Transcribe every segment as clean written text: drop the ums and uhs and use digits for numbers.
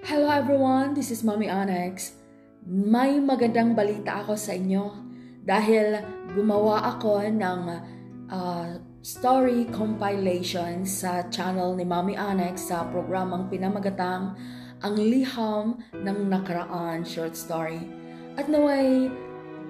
Hello everyone, this is Mommy Onyx. May magandang balita ako sa inyo dahil gumawa ako ng story compilation sa channel ni Mommy Onyx sa programang pinamagatang Ang Liham ng Nakaraan Short Story. At naway,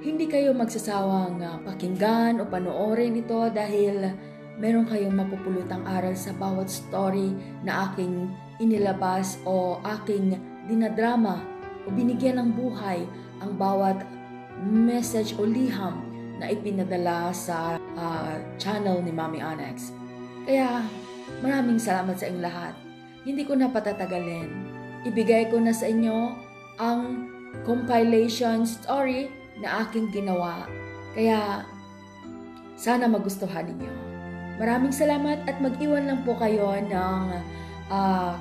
hindi kayo magsasawang pakinggan o panoorin ito dahil meron kayong mapupulutang aral sa bawat story na aking inilabas o aking dinadrama o binigyan ng buhay ang bawat message o liham na ipinadala sa channel ni Mommy Onyx. Kaya maraming salamat sa inyong lahat. Hindi ko na patatagalin. Ibigay ko na sa inyo ang compilation story na aking ginawa. Kaya sana magustuhan ninyo. Maraming salamat at mag-iwan lang po kayo ng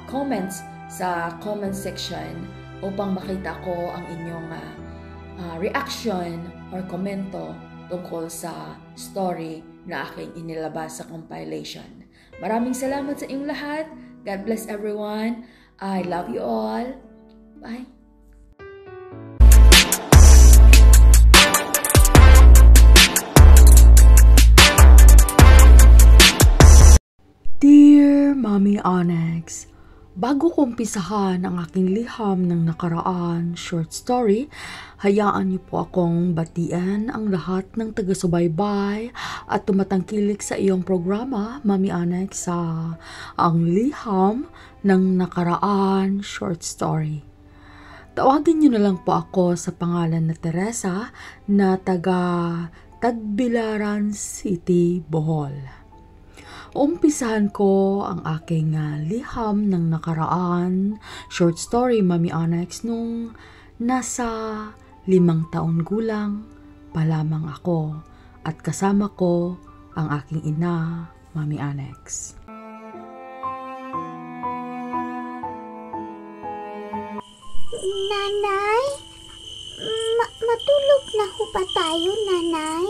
comments sa comment section upang makita ko ang inyong reaction or komento tungkol sa story na aking inilabas sa compilation. Maraming salamat sa inyong lahat. God bless everyone. I love you all. Bye. Dear Mommy Onyx, bago ko umpisahan ang aking liham ng nakaraan short story, hayaan niyo po akong batian ang lahat ng taga-subaybay at tumatangkilik sa iyong programa, Mommy Onyx, sa Ang Liham ng Nakaraan Short Story. Tawagin niyo na lang po ako sa pangalan na Teresa na taga Tagbilaran City, Bohol. Umpisahan ko ang aking liham ng nakaraan short story, Mommy Onyx, nung nasa 5 taon gulang pa lamang ako at kasama ko ang aking ina, Mommy Onyx. Nanay? Matulog na ho ba tayo, Nanay?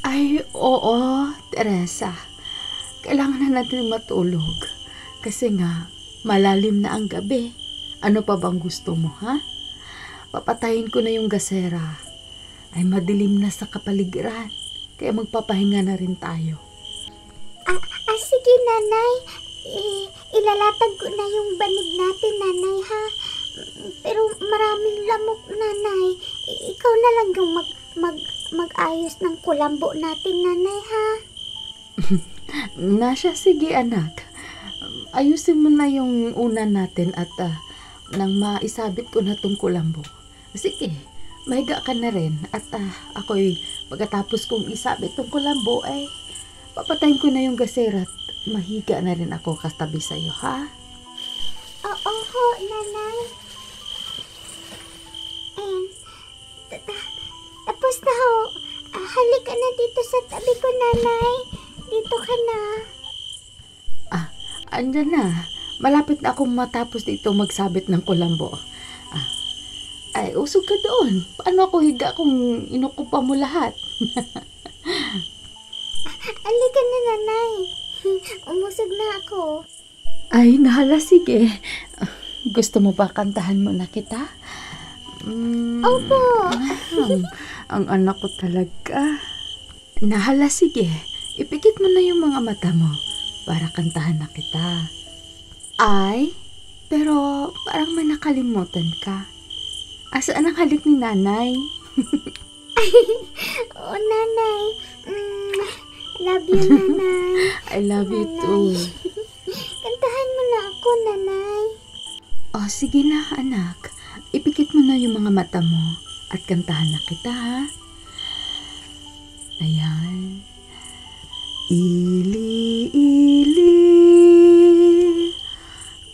Ay, oo, Teresa. Kailangan na natin matulog. Kasi nga, malalim na ang gabi. Ano pa bang gusto mo, ha? Papatayin ko na yung gasera. Ay, madilim na sa kapaligiran. Kaya magpapahinga na rin tayo. Sige, Nanay. Ilalatag ko na yung banig natin, Nanay, ha? Pero maraming lamok, Nanay. Ikaw na lang yung mag-ayos ng kulambo natin, Nanay, ha? Nasya, sige anak. Ayusin mo na yung unan natin at nang maisabit ko na tong kulambo. Sige, mahiga ka na rin. At ako'y pagkatapos kong isabit tong kulambo ay papatayin ko na yung gasera at mahiga na rin ako katabi sa'yo, ha? Oo ho, Nanay. Tapos na ho. Halika na dito sa tabi ko, Nanay. Dito ka na. Andyan na. Malapit na akong matapos dito magsabit ng kulambo. Ay, usog ka doon. Paano ako higa kung inukupa mo lahat? Halika na, Nanay. Umusog na ako. Ay, nahala, sige. Gusto mo ba kantahan mo na kita? Opo. Ang anak ko talaga. Nahala, sige. Ipikit mo na yung mga mata mo para kantahan na kita. Ay, pero parang may nakalimutan ka. Asaan ang halik ni Nanay? Oo, Nanay. Love you, Nanay. I love you too. Kantahan mo na ako, Nanay. Oh, sige na, anak. Ipikit mo na yung mga mata mo at kantahan na kita, ha? Ayan. Ili-ili,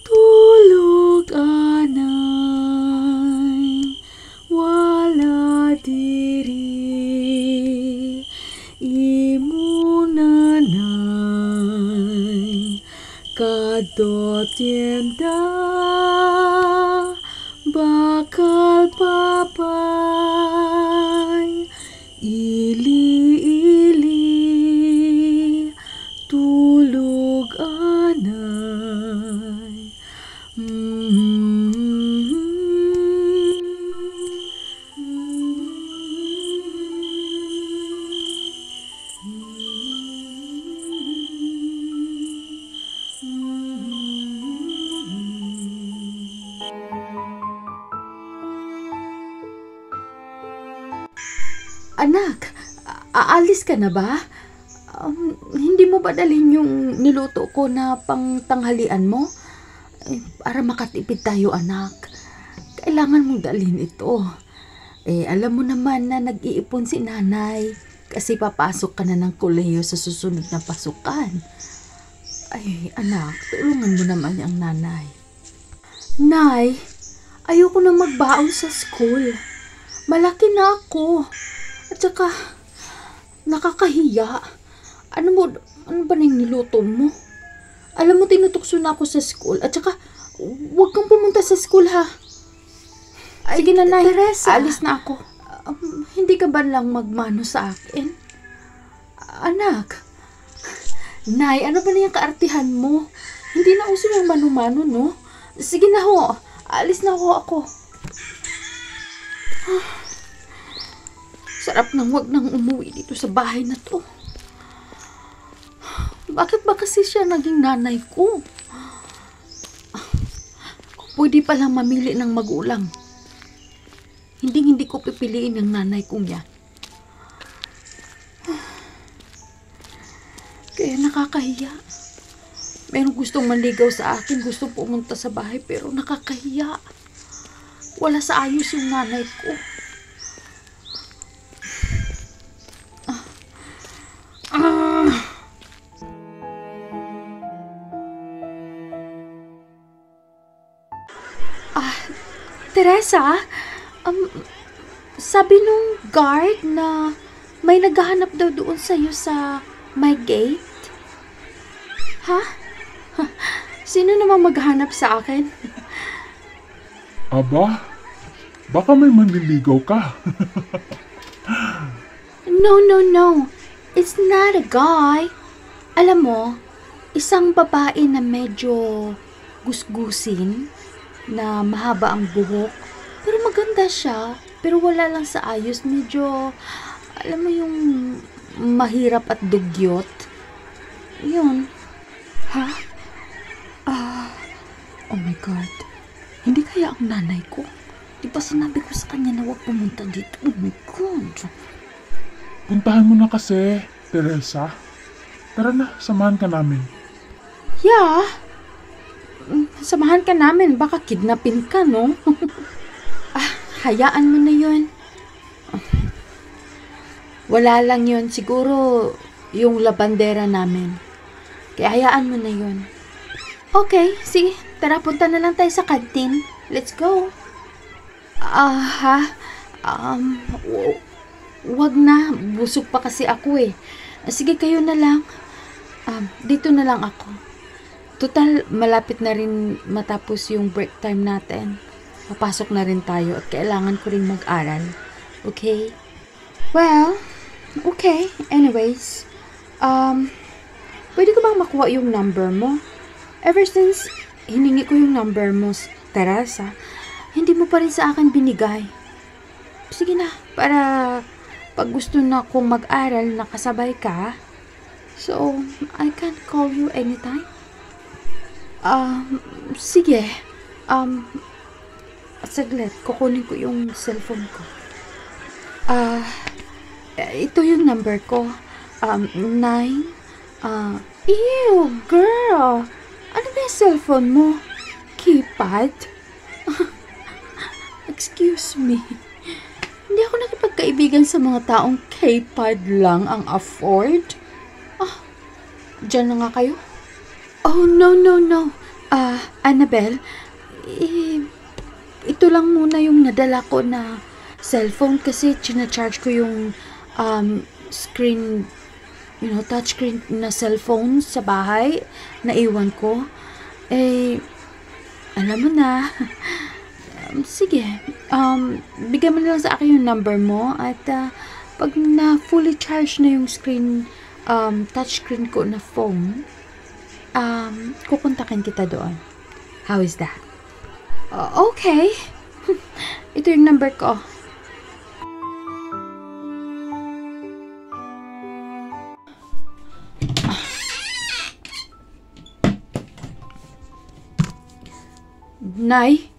tulog anay, wala diri, imo nanay, kado tienda, bakal papay, ili-ili, tulog anay. Anak, aalis ka na ba? Hindi mo ba dalhin yung niluto ko na pang tanghalian mo? Para makatipid tayo, anak. Kailangan mong dalhin ito. Alam mo naman na nag-iipon si nanay kasi papasok ka na ng kolehiyo sa susunod na pasukan. Ay, anak, tulungan mo naman ang nanay. Nay, ayoko na magbaon sa school. Malaki na ako. At saka, nakakahiya. Ano ba na yung niluto mo? Alam mo, tinutukso na ako sa school. At saka, huwag kang pumunta sa school, ha? Ay, sige na, Nay. Teresa, alis na ako. Hindi ka ba lang magmano sa akin? Anak. Nay, ano ba na yung kaartihan mo? Hindi na uso yung mano-mano, no? Sige na ho. Alis na ho ako. Sarap nang wag nang umuwi dito sa bahay na to. Bakit ba kasi siya naging nanay ko? Pwede palang mamili ng magulang. Hindi ko pipiliin ang nanay kong yan. Kaya nakakahiya. Meron gustong manligaw sa akin, gustong pumunta sa bahay, pero nakakahiya. Wala sa ayos yung nanay ko. Teresa, sabi nung guard na may naghahanap daw doon sa'yo sa my gate. Ha? Sino namang maghahanap sa akin? Aba, baka may manliligaw ka. No. It's not a guy. Alam mo, isang babae na medyo gusgusin, na mahaba ang buhok. Pero maganda siya. Pero wala lang sa ayos. Medyo, alam mo yung mahirap at dugyot. Yun. Ha? Oh my God. Hindi kaya ang nanay ko? Di ba sinabi ko sa kanya na huwag pumunta dito? Oh my God. Puntahan mo na kasi, Teresa. Tara na, samahan ka namin. Yeah. Samahan ka namin. Baka kidnapin ka, no? Hayaan mo na yun. Wala lang yun. Siguro yung labandera namin. Kaya hayaan mo na yun. Okay, sige. Tara, punta na lang tayo sa kantin. Let's go. Wag na. Busog pa kasi ako eh. Sige, kayo na lang. Dito na lang ako. Total, malapit na rin matapos yung break time natin. Papasok na rin tayo at kailangan ko rin mag-aral. Okay? Well, okay. Anyways, pwede ko bang makuha yung number mo? Ever since hiningi ko yung number mo, Teresa, hindi mo pa rin sa akin binigay. Sige na, para pag gusto na kong mag-aral, nakasabay ka. So, I can call you anytime? Sige. Saglit, kukunin ko yung cellphone ko. Ito yung number ko. 9. Ew, girl! Ano ba yung cellphone mo? Keypad? Excuse me. Hindi ako nakipagkaibigan sa mga taong keypad lang ang afford. Diyan na nga kayo? Oh, no. Annabelle, ito lang muna yung nadala ko na cellphone kasi charge ko yung screen, touchscreen na cellphone sa bahay na iwan ko. Alam mo na. Sige, bigyan mo na lang sa akin yung number mo at pag na fully charged na yung screen, touchscreen ko na phone, kukontakin kita doon. How is that? Okay. Ito yung number ko. Nay,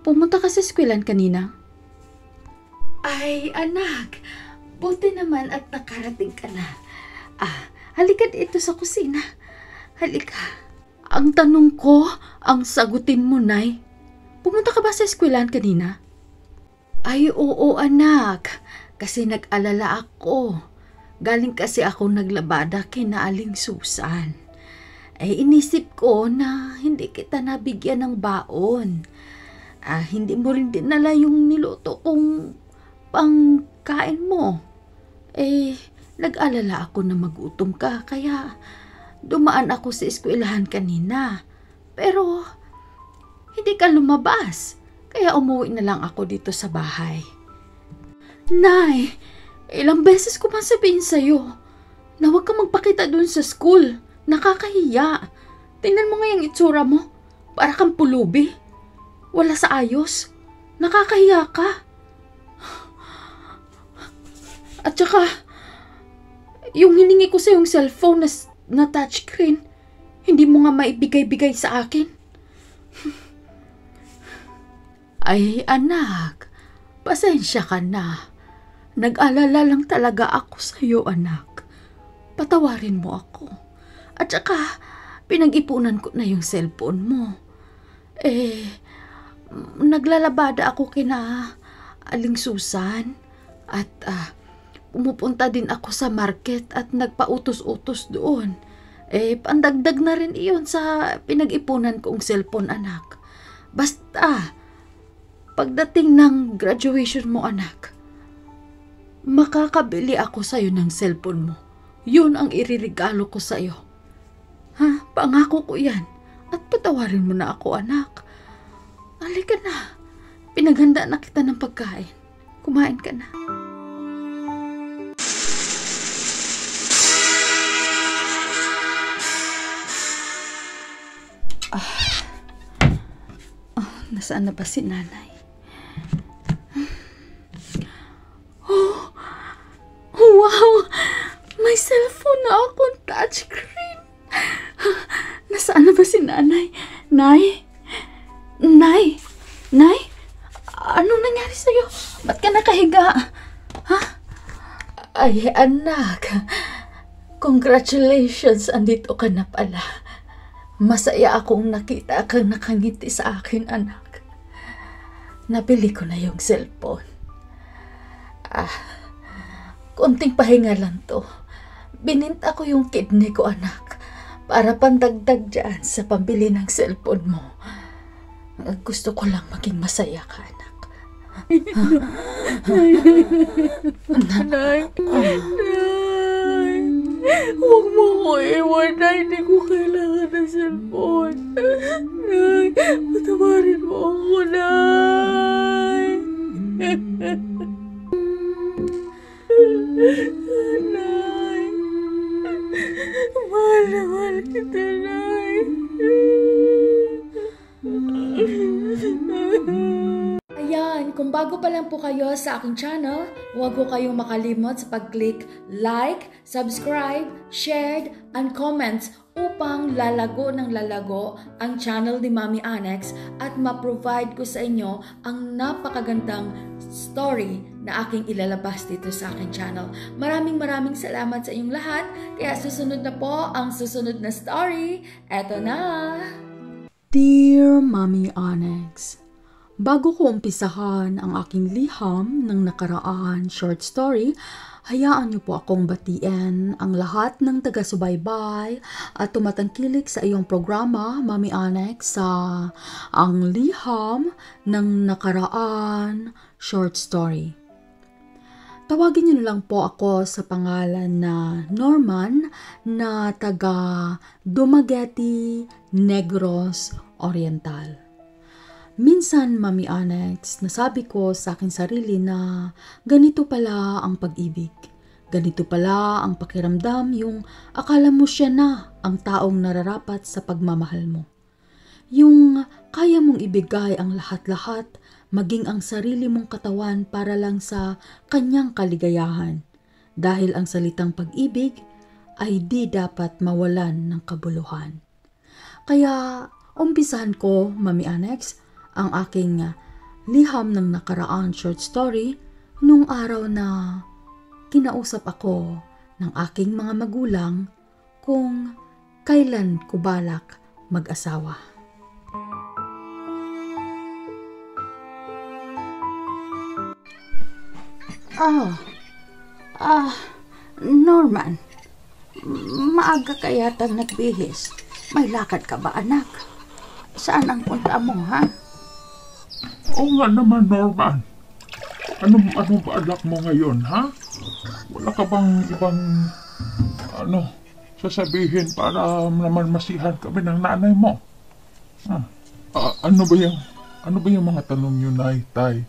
pumunta ka sa eskwelahan kanina? Ay, anak, buti naman at nakarating ka na. Halika dito sa kusina. Halika. Ang tanong ko, ang sagutin mo, Nay. Pumunta ka ba sa eskwelahan kanina? Ay, oo, anak. Kasi nag-alala ako. Galing kasi ako naglabada kina Aling Susan. Inisip ko na hindi kita nabigyan ng baon. Hindi mo rin dinala yung niluto kong pangkain mo. Nag-alala ako na magutom ka, kaya dumaan ako sa eskwelahan kanina. Pero hindi ka lumabas, kaya umuwi na lang ako dito sa bahay. Nay, ilang beses ko bang sabihin sa'yo na huwag kang magpakita dun sa school. Nakakahiya. Tingnan mo nga yung itsura mo. Para kang pulubi. Wala sa ayos. Nakakahiya ka. At saka, yung hiningi ko sa yung cellphone na touchscreen, hindi mo nga maibigay-bigay sa akin. Ay, anak, pasensya ka na. Nag-alala lang talaga ako sa iyo, anak. Patawarin mo ako. At saka, pinag-ipunan ko na yung cellphone mo. Naglalabada ako kina Aling Susan at pumupunta din ako sa market at nagpautos-utos doon. Pandagdag na rin iyon sa pinag-ipunan kong cellphone, anak. Basta, pagdating ng graduation mo, anak, makakabili ako sa'yo ng cellphone mo. Yun ang iririgalo ko sa'yo. Pangako ko yan. At patawarin mo na ako, anak. Halika na. Pinaghanda na kita ng pagkain. Kumain ka na. Nasaan na ba si nanay? Oh, wow! May cellphone na akong touchscreen. Nasaan na ba si nanay? Nay? Nay? Nay? Anong nangyari sa'yo? Ba't ka nakahiga? Ay, anak. Congratulations, andito ka na pala. Masaya akong nakita kang nakangiti sa akin, anak. Nabili ko na yung cellphone. Konting pahinga lang to. Bininta ko yung kidney ko, anak, para pandagdag dyan sa pambili ng cellphone mo. Gusto ko lang maging masaya ka, anak. Nay, huwag mo ko iwan, Nay. Hindi ko kailangan ng cellphone. Nay, patawarin mo ako, Nay. Nay, mahal na mahal kita, Nay. Ayan, kung bago pa lang po kayo sa aking channel, huwag po kayong makalimot sa pag-click like, subscribe, share, and comments upang lalago ng lalago ang channel ni Mami Annex at ma-provide ko sa inyo ang napakagandang story na aking ilalabas dito sa aking channel. Maraming salamat sa inyong lahat. Kaya susunod na po ang susunod na story. Eto na! Dear Mami Annex, bago ko umpisahan ang aking liham ng nakaraan short story, hayaan niyo po akong batiin ang lahat ng taga-subaybay at tumatangkilik sa iyong programa, Mami Annex, sa ang liham ng nakaraan short story. Tawagin niyo lang po ako sa pangalan na Norman na taga Dumaguete, Negros Oriental. Minsan, Mami Annex, nasabi ko sa aking sarili na ganito pala ang pag-ibig. Ganito pala ang pakiramdam yung akala mo siya na ang taong nararapat sa pagmamahal mo. Yung kaya mong ibigay ang lahat-lahat, maging ang sarili mong katawan para lang sa kanyang kaligayahan. Dahil ang salitang pag-ibig ay di dapat mawalan ng kabuluhan. Kaya, umpisahan ko, Mami Annex, ang aking liham ng nakaraan short story nung araw na kinausap ako ng aking mga magulang kung kailan ko balak mag-asawa. Norman, maaga ka yatang nagbihis. May lakad ka ba, anak? Saan ang punta mo, ha? Oo nga naman, Norman. Ano ba anak mo ngayon, ha? Wala ka bang ibang, sasabihin para naman masihan kami ng nanay mo? Ano ba yung mga tanong nyo, Nay, Tay?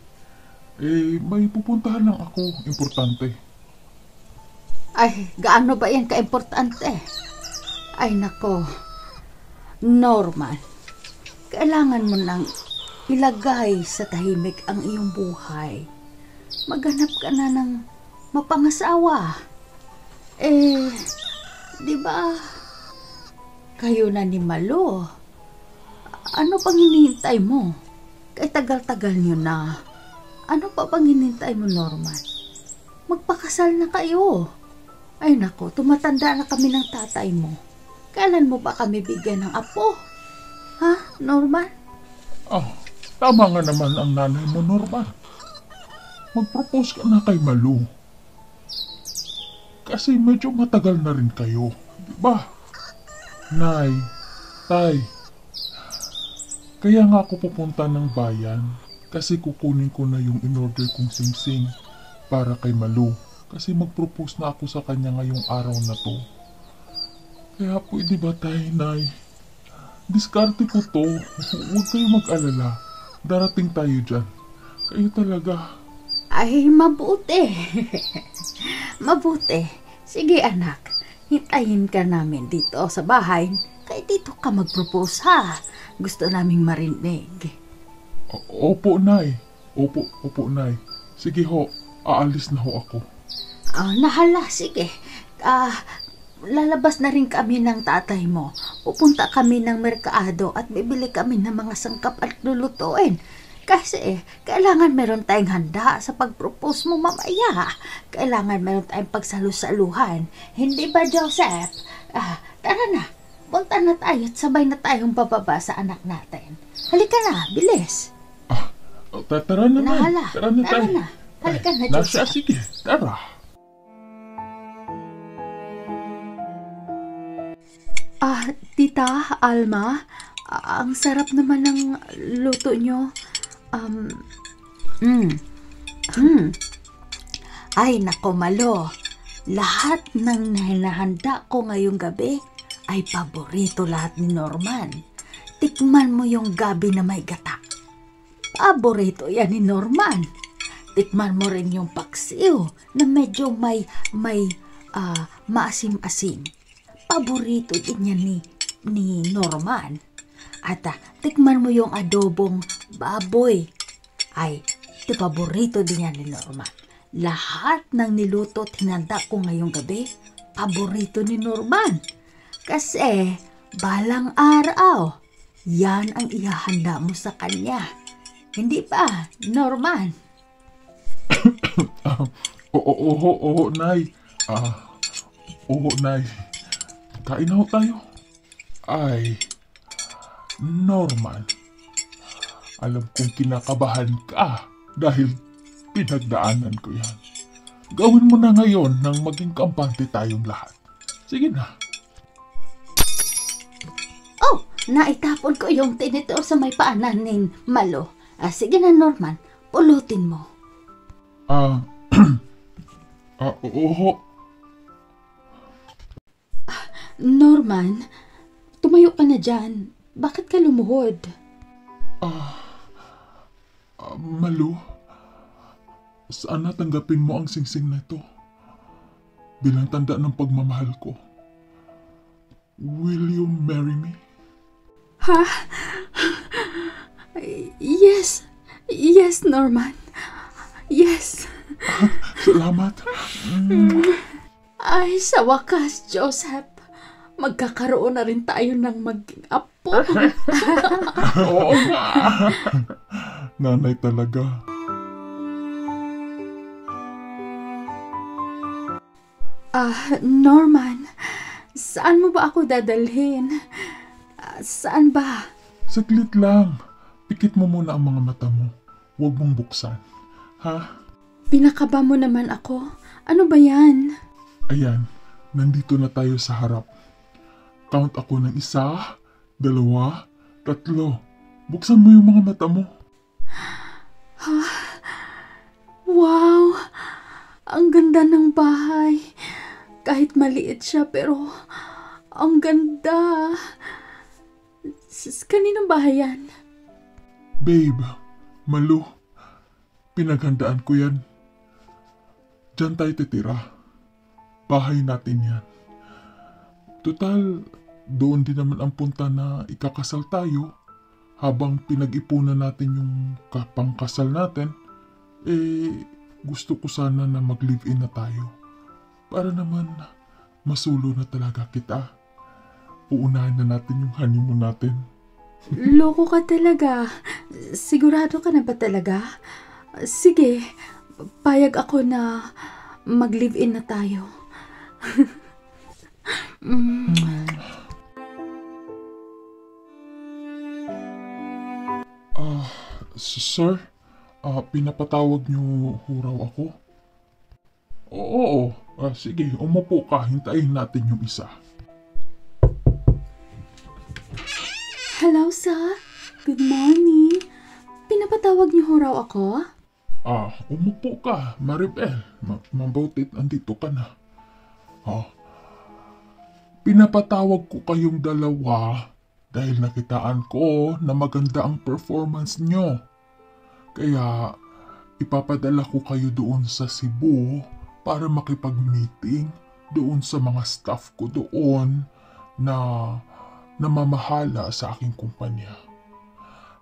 May pupuntahan lang ako, importante. Ay, gaano ba yan ka-importante? Ay, nako. Norman, kailangan mo nang ilagay sa tahimik ang iyong buhay. Maghanap ka na ng mapangasawa. Di ba? Kayo na ni Malo. Ano pang hinihintay mo? Kay tagal-tagal nyo na. Ano pa bang hinihintay mo, Norman? Magpakasal na kayo. Ay nako, tumatanda na kami ng tatay mo. Kailan mo ba kami bigyan ng apo? Ha, Norman? Tama nga naman ang nanay mo, Norman. Mag-propose ka na kay Malu. Kasi medyo matagal na rin kayo. Diba? Nay, Tay, kaya nga ako pupunta ng bayan kasi kukunin ko na yung in-order kong singsing para kay Malu. Kasi mag-propose na ako sa kanya ngayong araw na to. Kaya pwede ba, Tay, Nay? Diskarte ko to. Huwag kayo mag-alala. Darating tayo dyan. Kayo talaga. Ay, mabuti. Mabuti. Sige, anak. Hintayin ka namin dito sa bahay. Kaya dito ka mag-propose, ha? Gusto naming marinig. Opo, Nay. Opo, Nay. Sige ho, aalis na ho ako. Nahala, sige. Lalabas na rin kami ng tatay mo. Pupunta kami ng merkado at bibili kami ng mga sangkap at lulutuin. Kasi kailangan meron tayong handa sa pag-propose mo mamaya. Kailangan meron tayong pagsalusaluhan. Hindi ba, Joseph? Tara na. Punta na tayo at sabay na tayong bababa sa anak natin. Halika na, bilis. Tara na, Nay. Nahala. Tara na tayo. Na. Halika na, Nasya, Joseph. sige. Tara. Tita, Alma, ang sarap naman ng luto nyo. Ay, nako, Malo. Lahat ng hinahanda ko ngayong gabi ay paborito lahat ni Norman. Tikman mo yung gabi na may gata. Paborito yan ni Norman. Tikman mo rin yung paksiw na medyo may maasim-asim. Paborito din yan ni Norman. At tikman mo yung adobong baboy. Ay, paborito din yan ni Norman. Lahat ng niluto at hinanda ko ngayong gabi, paborito ni Norman. Kasi, balang araw, yan ang ihahanda mo sa kanya. Hindi ba, Norman? Oo, Nay. Oo, Nay. Kain na ho tayo. Ay, Norman. Alam kong kinakabahan ka dahil pinagdaanan ko yan. Gawin mo na ngayon nang maging kampante tayong lahat. Sige na. Oh, naitapon ko yung tinito sa may paanan ni Malo. Sige na, Norman. Pulutin mo. Oo. Norman, tumayo ka na dyan. Bakit ka lumuhod? Malu, sana tanggapin mo ang singsing na ito bilang tanda ng pagmamahal ko. Will you marry me? Ha? Yes. Yes, Norman. Yes. Salamat. Ay, sa wakas, Joseph. Magkakaroon na rin tayo ng maging apo. Oo nga. Nanay talaga. Norman, saan mo ba ako dadalhin? Saan ba? Saglit lang. Pikit mo muna ang mga mata mo. Huwag mong buksan. Ha? Pinakaba mo naman ako. Ano ba yan? Ayan, nandito na tayo sa harap. Count ako ng 1, 2, 3. Buksan mo yung mga mata mo. Wow! Ang ganda ng bahay. Kahit maliit siya, pero ang ganda. Kaninong bahay yan? Babe, Malu, pinaghandaan ko yan. Diyan tayo titira. Bahay natin yan. Total, doon din naman ang punta na ikakasal tayo. Habang pinag-ipunan natin yung pangkasal natin, gusto ko sana na mag-live-in na tayo. Para naman masulo na talaga kita. Uunahin na natin yung honeymoon natin. Loko ka talaga. Sigurado ka na ba talaga? Sige, payag ako na mag-live-in na tayo. Sir, pinapatawag niyo ho raw ako? Oo, sige, umupo ka. Hintayin natin yung isa. Hello, sir. Good morning. Pinapatawag niyo ho raw ako? Umupo ka, Maribel. Mabutit, andito ka na. Pinapatawag ko kayong dalawa dahil nakitaan ko na maganda ang performance nyo. Kaya ipapadala ko kayo doon sa Cebu para makipag-meeting doon sa mga staff ko doon na namamahala sa aking kumpanya.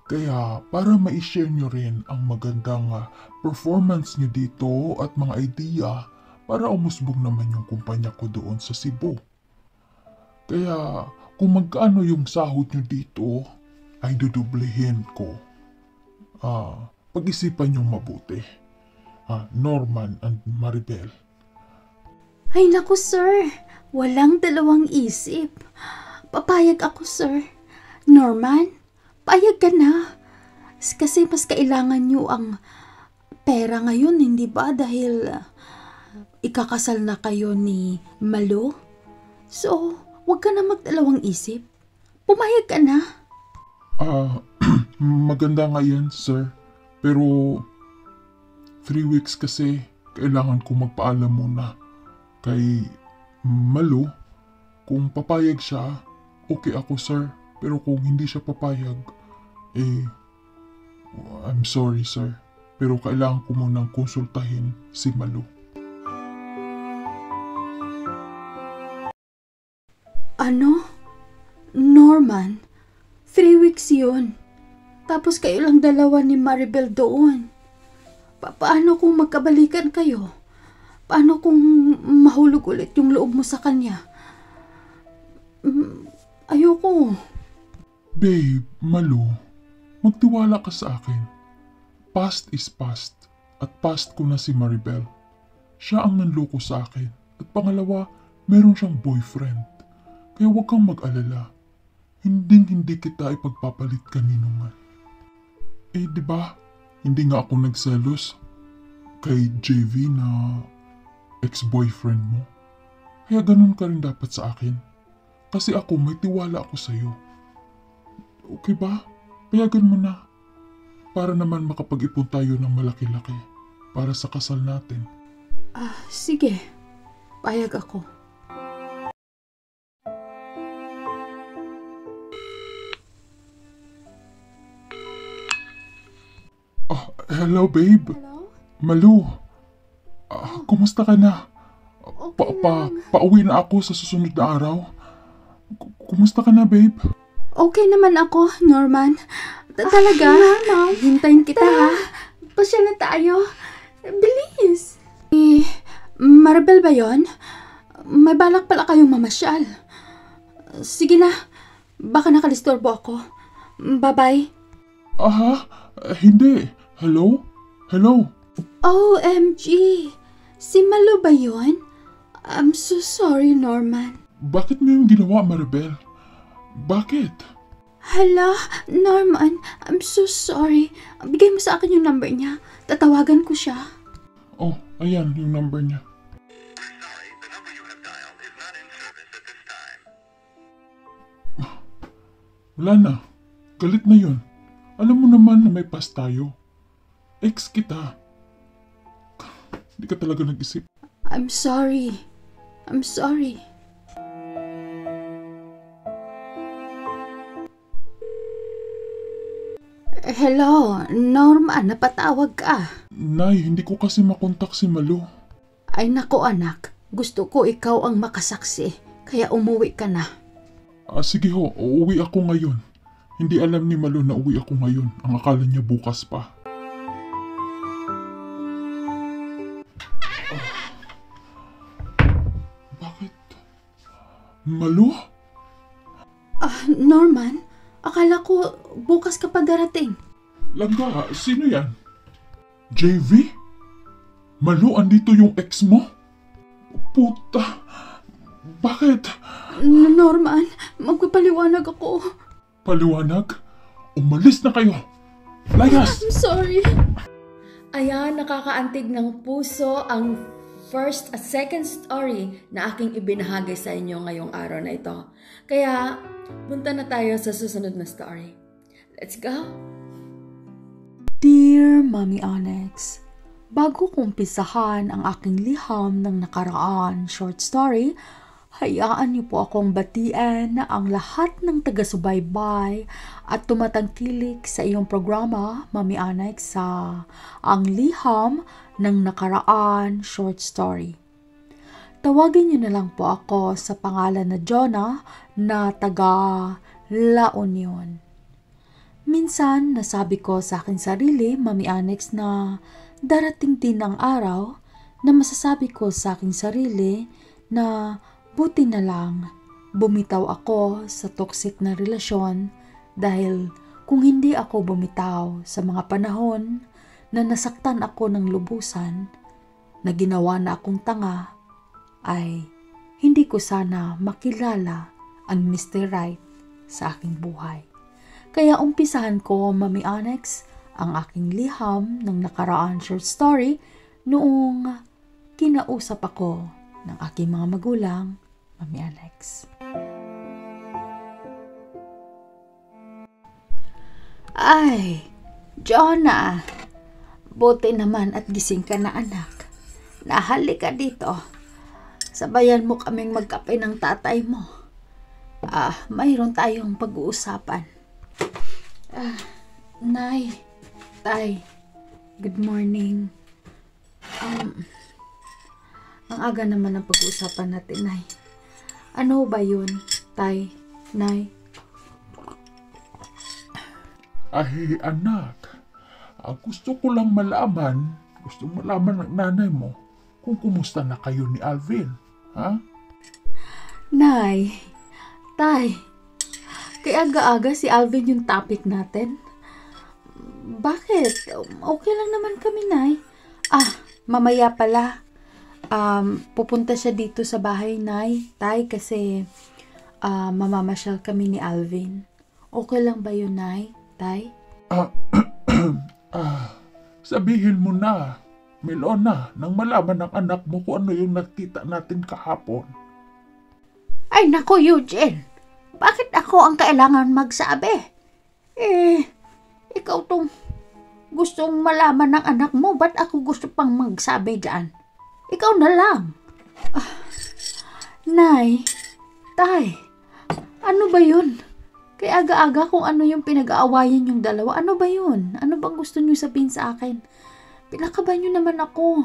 Kaya para ma-share nyo rin ang magandang performance nyo dito at mga idea para umusbong naman yung kumpanya ko doon sa Cebu. Kaya kung magkano yung sahod nyo dito ay dudublehin ko. Pag-isipan nyo mabuti. Norman and Maribel. Ay naku, sir. Walang dalawang isip. Papayag ako, sir. Norman, payag ka na. Kasi mas kailangan nyo ang pera ngayon, hindi ba? Dahil ikakasal na kayo ni Malu. So, wag ka na magdalawang isip. Pumayag ka na. Maganda nga yan, sir. Pero 3 weeks kasi kailangan ko magpaalam muna kay Malu. Kung papayag siya, okay ako, sir. Pero kung hindi siya papayag, I'm sorry, sir. Pero kailangan ko munang konsultahin si Malu. Ano? Norman, 3 weeks yun. Tapos kayo lang dalawa ni Maribel doon. Paano kung magkabalikan kayo? Paano kung mahulog ulit yung loob mo sa kanya? Ayoko. Babe, Malu, magtiwala ka sa akin. Past is past. At past ko na si Maribel. Siya ang nanloko sa akin. At pangalawa, meron siyang boyfriend. Kaya huwag kang mag-alala. Hindi kita ipagpapalit kanino man. Di ba? Hindi nga ako nagselos kay JV na ex-boyfriend mo. Kaya ganun ka rin dapat sa akin. Kasi ako, may tiwala ako sa'yo. Okay ba? Payagan mo na. Para naman makapag-ipon tayo ng malaki-laki para sa kasal natin. Sige. Payag ako. Hello, babe. Hello? Malu. Kumusta ka na? Okay lang. Pauwi na ako sa susunod na araw. Kumusta ka na, babe? Okay naman ako, Norman. Talaga? Hintayin kita, ha? Pasya na tayo. Bilis. Maribel ba yon? May balak pala kayong mamasyal. Sige na. Baka nakalistorbo ako. Bye-bye. Hindi. Hello? Hello? OMG! Si Malu ba yun? I'm so sorry, Norman. Bakit mo yung ginawa, Maribel? Bakit? Hala, Norman, I'm so sorry. Bigay mo sa akin yung number niya. Tatawagan ko siya. Oh, ayan yung number niya. Wala na. Galit na yun. Alam mo naman na may pas tayo. Ex kita. Hindi ka talaga nag-isip. I'm sorry. I'm sorry. Hello, Norman, napatawag ka. Nay, hindi ko kasi makontak si Malu. Ay nako anak, gusto ko ikaw ang makasaksi, kaya umuwi ka na. Sige ho, uuwi ako ngayon. Hindi alam ni Malu na uwi ako ngayon. Ang akala niya bukas pa. Bakit? Malu? Norman, akala ko bukas ka pa darating. Langga, sino yan? JV? Malu, andito yung ex mo? Puta! Bakit? Norman, magpapaliwanag ako. Paliwanag? Umalis na kayo! Layas! I'm sorry. Ayan, nakakaantig ng puso ang first at second story na aking ibinahagi sa inyo ngayong araw na ito. Kaya, punta na tayo sa susunod na story. Let's go! Dear Mommy Onyx, bago ko umpisahan ang aking liham ng nakaraan short story, hayaan niyo po akong batiin na ang lahat ng taga-subaybay at tumatangkilik sa iyong programa, Mommy Onyx, sa Ang Liham ng Nakaraan Short Story. Tawagin niyo na lang po ako sa pangalan na Jonah na taga La Union. Minsan, nasabi ko sa aking sarili, Mommy Onyx, na darating din ang araw na masasabi ko sa aking sarili na buti na lang bumitaw ako sa toxic na relasyon dahil kung hindi ako bumitaw sa mga panahon na nasaktan ako ng lubusan, na ginawa na akong tanga, ay hindi ko sana makilala ang Mr. Right sa aking buhay. Kaya umpisahan ko, Mommy Onyx, ang aking liham ng nakaraan short story noong kinausap ako ng aking mga magulang, Mommy Onyx. Ay, Jonah, buti naman at gising ka na anak. Nahali ka dito. Sabayan mo kaming magkape ng tatay mo. Mayroon tayong pag-uusapan. Nay, tay, good morning. Ang aga naman ang pag-uusapan natin, Nay. Ano ba yun, tay, Nay? Ay, anak. Gusto ko lang malaman, ng nanay mo kung kumusta na kayo ni Alvin. Ha? Nay, tay, kaya aga-aga si Alvin yung topic natin. Bakit? Okay lang naman kami, Nay. Mamaya pala. Pupunta siya dito sa bahay, Nay. Tay, kasi mamamasyal kami ni Alvin. Okay lang ba yun, Nay? Tay? Sabihin mo na, Milona, nang malaman ng anak mo kung ano yung nakita natin kahapon. Ay nako, Eugene. Bakit ako ang kailangan magsabi? Ikaw tong gustong malaman ng anak mo. Ba't ako gusto pang magsabi dyan? Ikaw na lang. Nay, tay, ano ba yun? Kaya aga-aga kung ano yung pinag-aawayan yung dalawa. Ano ba yun? Ano bang gusto niyo sabihin sa akin? Pinakaban niyo naman ako.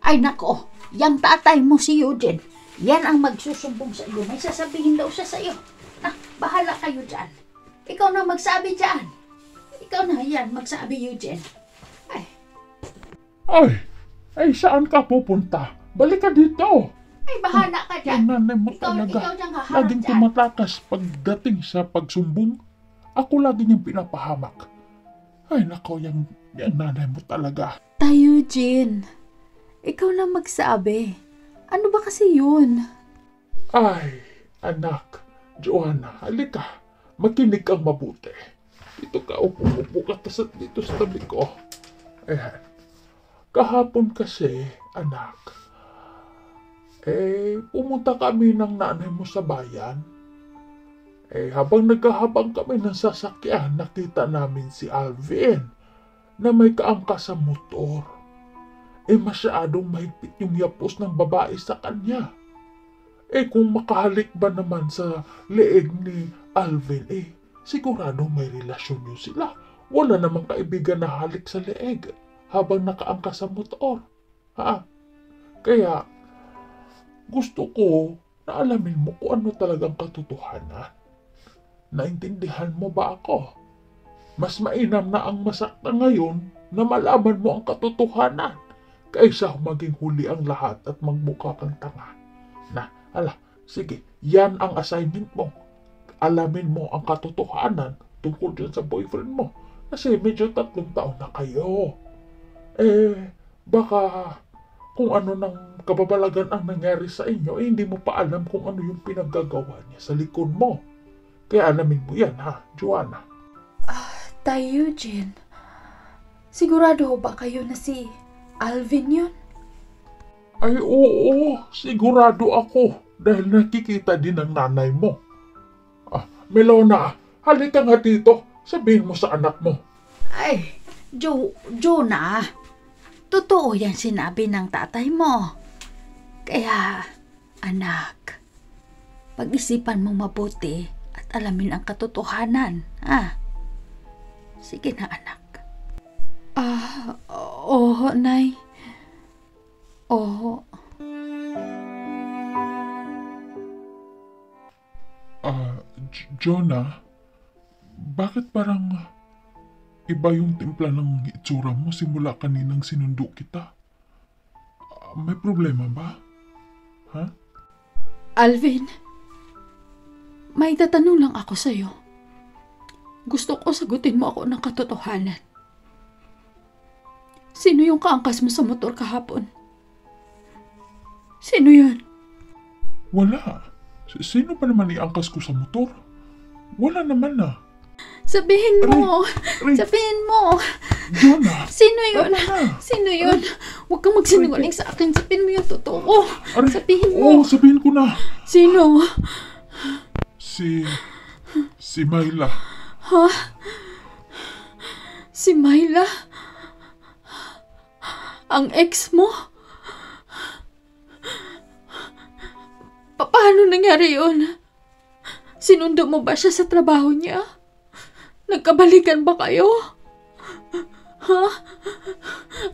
Ay nako, yung tatay mo si Eugene. Yan ang magsusumbong sa iyo. May sasabihin daw siya sa iyo. Bahala kayo dyan. Ikaw na magsabi dyan. Ikaw na yan magsabi, Eugene. Ay, saan ka pupunta? Balik ka dito. Ay, bahala ka dyan. Ang nanay mo Ikaw talaga. dyan haharap Laging dyan. tumatakas pagdating sa pagsumbong. Ako lagi niyang pinapahamak. Ay, nako, yung nanay mo talaga. Tayo, Eugene. Ikaw na magsabi. Ano ba kasi yun? Ay, anak, Joanna, halika. Makinig kang mabuti. Dito ka, upo ka dito sa tabi ko. Ayan. Kahapon kasi, anak, pumunta kami ng nanay mo sa bayan. Habang naghahabang kami ng sasakyan, nakita namin si Alvin na may kaangkas sa motor. Masyadong mahigpit yung yapos ng babae sa kanya. Kung makahalik ba naman sa leeg ni Alvin, sigurado may relasyon yun sila. Wala namang kaibigan na halik sa leeg habang nakaangkas sa motor. Kaya, gusto ko na alamin mo kung ano talagang katotohanan. Naintindihan mo ba ako? Mas mainam na ang masakta ngayon na malaman mo ang katotohanan kaysa maging huli ang lahat at magmukha kang tanga. Sige, yan ang assignment mo. Alamin mo ang katotohanan tungkol dyan sa boyfriend mo. Kasi medyo 3 taon na kayo. Baka kung ano ng kababalagan ang nangyari sa inyo, hindi mo pa alam kung ano yung pinaggagawa niya sa likod mo. Kaya alamin mo yan, Joanna? Tay Eugene, sigurado ba kayo na si Alvin yun? Ay, oo, sigurado ako dahil nakikita din ng nanay mo. Melona, halika nga dito. Sabihin mo sa anak mo. Ay, Jonah, totoo yan sinabi ng tatay mo. Kaya, anak, pag-isipan mo mabuti at alamin ang katotohanan, Sige na, anak. Oo, Nay. Oo. Jonah, bakit parang iba yung timpla ng itsura mo simula kaninang sinundo kita? May problema ba? Alvin, may tatanong lang ako sa'yo. Gusto ko sagutin mo ako ng katotohanan. Sino yung kaangkas mo sa motor kahapon? Sino yun? Wala. Sino pa naman iangkas ko sa motor? Wala naman na. Sabihin mo! Aray. Sabihin mo! Jonah! Sino yun? Tama na. Sino yun? Huwag kang magsinungaling sa akin. Sabihin mo yung totoo. Aray. Sabihin Oo, mo. sabihin ko na. Sino? Si Myla. Si Myla? Ang ex mo? Paano nangyari yun? Sinundo mo ba siya sa trabaho niya? Nagkabalikan ba kayo?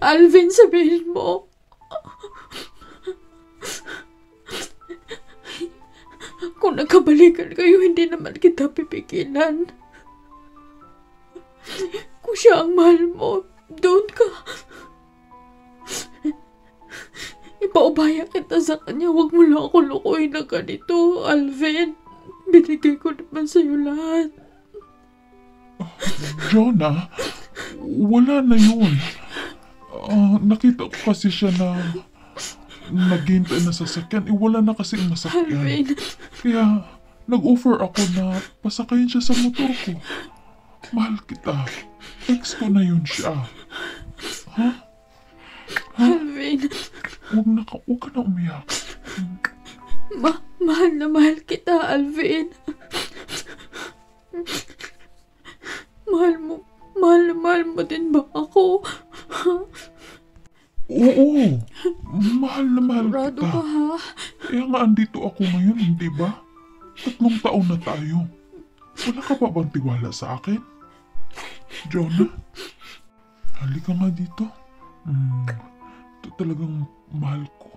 Alvin, sabihin mo. Kung nagkabalikan kayo, hindi naman kita pipigilan. Kung siya ang mahal mo, doon ka. Ipaubaya kita sa kanya. Huwag mo lang ako lukuhin na ganito, Alvin. Binigay ko naman sa'yo lahat. Jonah, wala na yun. Nakita ko kasi siya na naghintay na sasakyan. Wala na kasi ang nasakyan. Alvin. Kaya nag-offer ako na pasakayin siya sa motor ko. Mahal kita. Ex ko na yun siya. Alvin. Huwag ka na umiyak. Mahal na mahal kita, Alvin. Mahal mo din ba ako? Oo. Mahal na mahal Rado kita. ka, ha? Kaya nga andito ako ngayon, hindi ba? 3 taon na tayo. Wala ka pa bang tiwala sa akin? Jonah, halika nga dito. Ito talagang mahal ko.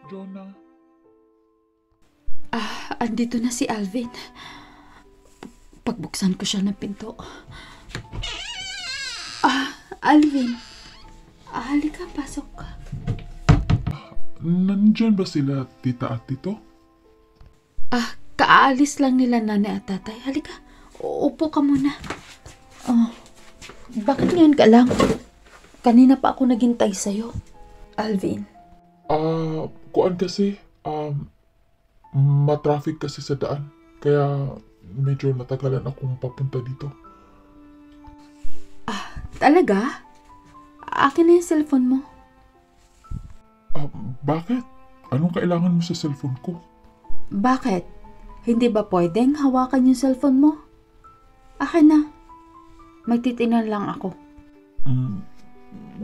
Jonah? Andito na si Alvin. Pagbuksan ko siya ng pinto. Alvin. Halika, pasok ka. Nandyan ba sila, tita at tito? Kakaalis lang nila nanay at tatay. Halika, upo ka muna. Oh, bakit ngayon ka lang? Kanina pa ako naghintay sa'yo, Alvin. Kuan kasi, matraffic kasi sa daan. Kaya medyo natagalan akong papunta dito. Talaga? Akin na yung cellphone mo. Bakit? Anong kailangan mo sa cellphone ko? Bakit? Hindi ba pwedeng hawakan yung cellphone mo? Akin na. May titinan lang ako.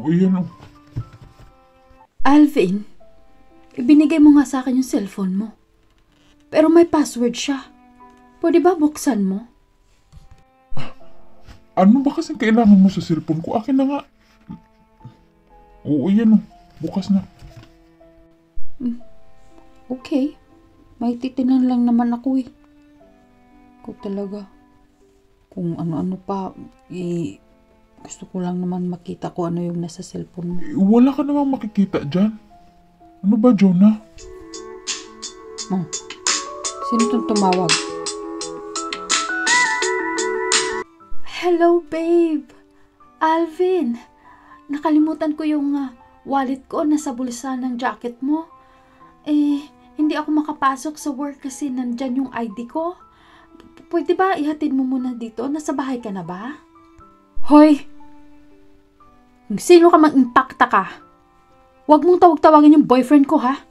Yan o. Alvin, ibinigay mo nga sa akin yung cellphone mo. Pero may password siya. Pwede ba buksan mo? Ano ba kasing kailangan mo sa cellphone ko? Akin na nga. Oo, yan o. Bukas na. Okay. May titinan lang naman ako eh. Ko talaga. Kung ano-ano pa, gusto ko lang naman makita ko ano yung nasa cellphone mo. Wala ka namang makikita dyan. Ano ba, Jonah? Oh. Sino itong tumawag? Hello, babe. Alvin. Nakalimutan ko yung wallet ko nasa bulsa ng jacket mo. Hindi ako makapasok sa work kasi nandyan yung ID ko. Pwede ba ihatid mo muna dito? Nasa bahay ka na ba? Hoy! Sino ka mang-impacta ka? Huwag mong tawag-tawagin yung boyfriend ko, ha?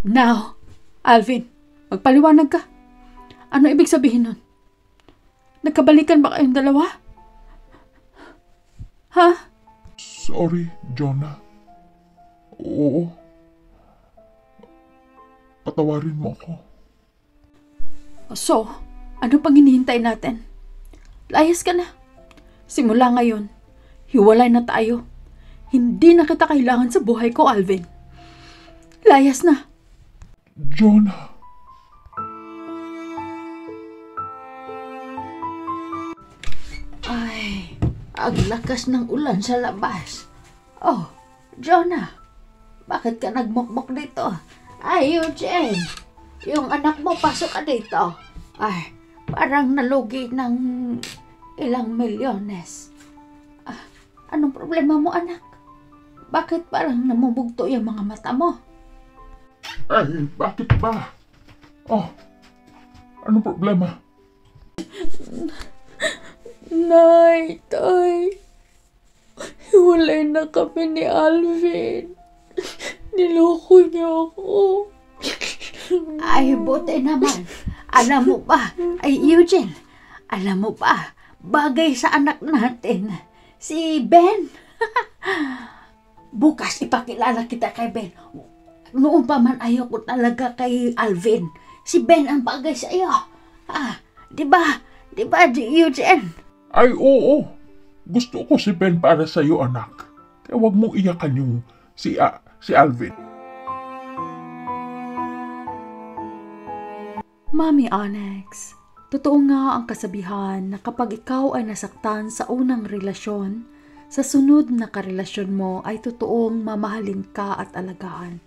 Now, Alvin, magpaliwanag ka. Ano ibig sabihin nun? Nagkabalikan ba kayong dalawa? Ha? Sorry, Jonah. Oo. Patawarin mo ako. So, ano pang hinihintay natin? Layas ka na. Simula ngayon, hiwalay na tayo. Hindi na kita kailangan sa buhay ko, Alvin. Layas na. Jonah. Ay, ang lakas ng ulan sa labas. Oh, Jonah, bakit ka nagmukmok dito? Ay, Eugene, yung anak mo pasok ka dito. Ay, parang nalugi ng ilang milyones. Anong problema mo, anak? Bakit parang namumugto yung mga mata mo? Ay, bakit ba? Oh, anong problema? Nay, tay, hiwalay na kami ni Alvin. Niloko niya ako. Ay, buti naman. Alam mo ba, ay Eugene, alam mo ba, bagay sa anak natin, si Ben. Bukas ipakilala kita kay Ben. Noon pa man ayaw ko talaga kay Alvin. Si Ben ang bagay sa iyo. Di ba? Di ba, Eugene? Ay, oo. Gusto ko si Ben para sa'yo, anak. Kaya huwag mong iyakan yung si Alvin. Mami Onyx, totoo nga ang kasabihan na kapag ikaw ay nasaktan sa unang relasyon, sa sunod na karelasyon mo ay totoong mamahalin ka at alagaan.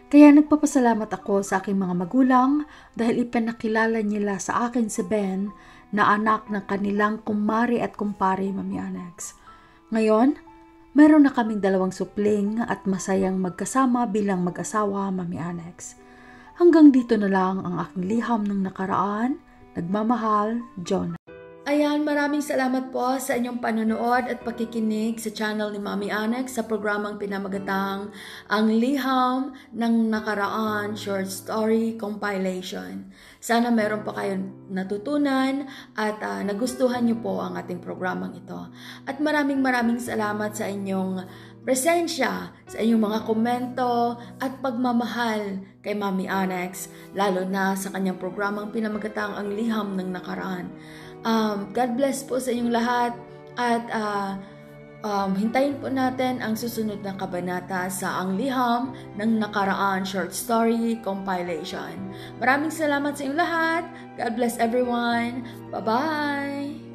Kaya nagpapasalamat ako sa aking mga magulang dahil ipinakilala nila sa akin si Ben na anak ng kanilang kumari at kumpare, Mami Onyx. Ngayon, meron na kaming 2 supling at masayang magkasama bilang mag-asawa, Mami Onyx. Hanggang dito na lang ang aking liham ng nakaraan. Nagmamahal, Jonah. Ayan, maraming salamat po sa inyong panonood at pakikinig sa channel ni Mami Onyx sa programang pinamagatang Ang Liham ng Nakaraan Short Story Compilation. Sana meron pa kayong natutunan at nagustuhan niyo po ang ating programang ito. At maraming salamat sa inyong presensya, sa inyong mga komento at pagmamahal kay Mami Onyx, lalo na sa kanyang programang pinamagatang Ang Liham ng Nakaraan. God bless po sa inyong lahat at hintayin po natin ang susunod na kabanata sa Ang Liham ng Nakaraan Short Story Compilation. Maraming salamat sa inyong lahat. God bless everyone. Bye-bye!